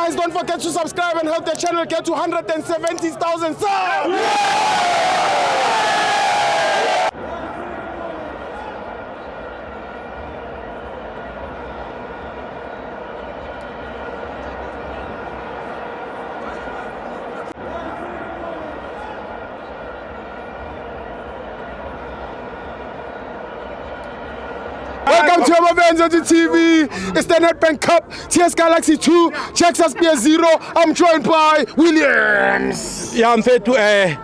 Guys, don't forget to subscribe and help the channel get to 170,000 subs. Welcome to our events on the TV. It's the Nedbank Cup, TS Galaxy 2, Texas Beer 0. I'm joined by Williams. Ya mfethu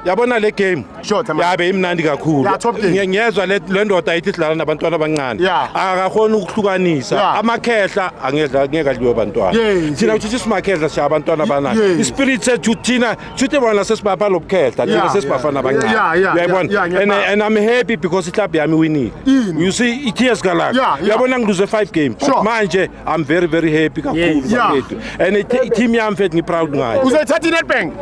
yabona le game Sure, Tamara. yabe imnandi kakhulu. Yeah, top game. Ngiyezwa le ndoda ayithi sidlala nabantwana abancane. Yeah. Akakhona ukuhlukanisa. Yeah. Amakhehla angeke adliwe abantwana. Yes. Thina uthi simakhehla siya abantwana abancane. Yes. Ispirit sethu thina sithi bona sesibapha lobukhehla thina sesibafana abancane. Yeah. Uyayibona? And I'm happy because iClub yami winning. You see TS Galaxy. Yeah. Yabona ngiluze 5 games. Sure. Manje I'm very happy kakhulu Yeah. mfethu. And team yami mfethu ngiproud ngayo. Uzayithatha iNedbank?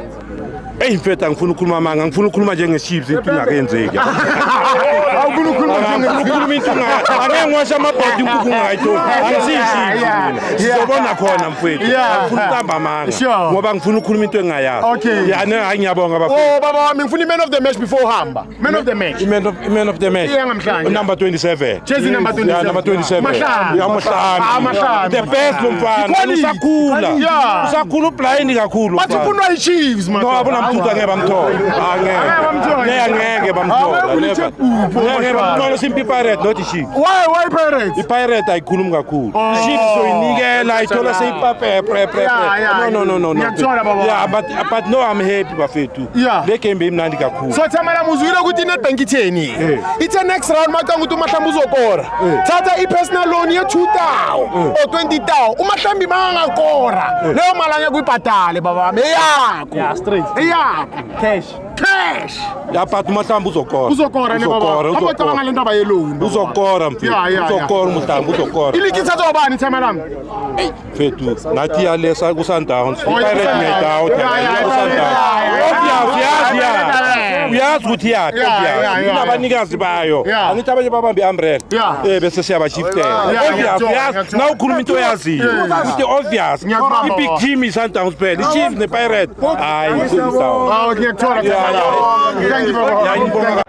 Hey mfethu angifuna ukukhuluma amanga, ngifuna ukukhuluma njenge-Chiefs inkinga akenzeki. Awufuna ukukhuluma Ukukhuluma inkinga, angeke ngiwashe amabhodi inkukhu ngayitholi. Angisiyi-Chiefs mina. Sizobona khona mfethu. Ngifuna ukuqamba amanga ngoba ngifuna ukukhuluma into engingayazi. Okay. Ya hayi ngiyabonga bafethu. Oh baba wami ngifuna i-man of the match before uhamba. Man of the match. Man of the match. Iya namhlanje. Number 27. Jersey number 27. Yeah, number 27. Mahlanu. Ya Mahlanu. Mahlanu. The best lo mfana. Quality. Usakhula. Yeah. Usakhula blind kakhulu. Bathi ufuna i-Chiefs man. No, abona mthuthu angeke bamthola. Angeke bamthola. Ngeke bamthola simpi Pirate not i-Chiefs. Why Pirates? I-Pirate ayikhulumi kakhulu. I-Chiefs soyinikela ayithola seyipape No. Ngiyakuthola baba. Yeah, but no, I'm happy bafethu. Yeah. Le game imnandi kakhulu. So Tamara muzwile ukuthi iNedbank itheni? Ithe next round maqanga ukuthi uMahlambi uzokora. Thatha i-personal loan ye 2,000 or 20,000. uMahlambi mangakora. Leyo mali angeke uyibhadale baba wami. Eyakho. Yeah, straight. Eyakho. Cash. Ya but uMahlambi uzokora. Uzokora le baba. Abacabanga le ndaba yeloan. Uzokora mfethu. Yeah. Uzokora uMahlambi uzokora. Iligi ithathwa ubani Tamara? Mfethu nathi yalesa ku-Sundowns. yeah. I-Pirate ngiyayidawuda. Uyazi ukuthi yakho Yeah. inabanikazi bayo. Yeah. Angithi abanye babambe i-umbrella. Yeah. Bese siyabashiftela. Yeah. Obvious. Na ukhuluma into oyaziyo. Ithi obvious. Ngiyakubamba. I-big team i-Sundowns phela. I-Chiefs ne-Pirate. Hayi, Ngiyakuthola Tamara. Thank you baba. ngiyayibonga.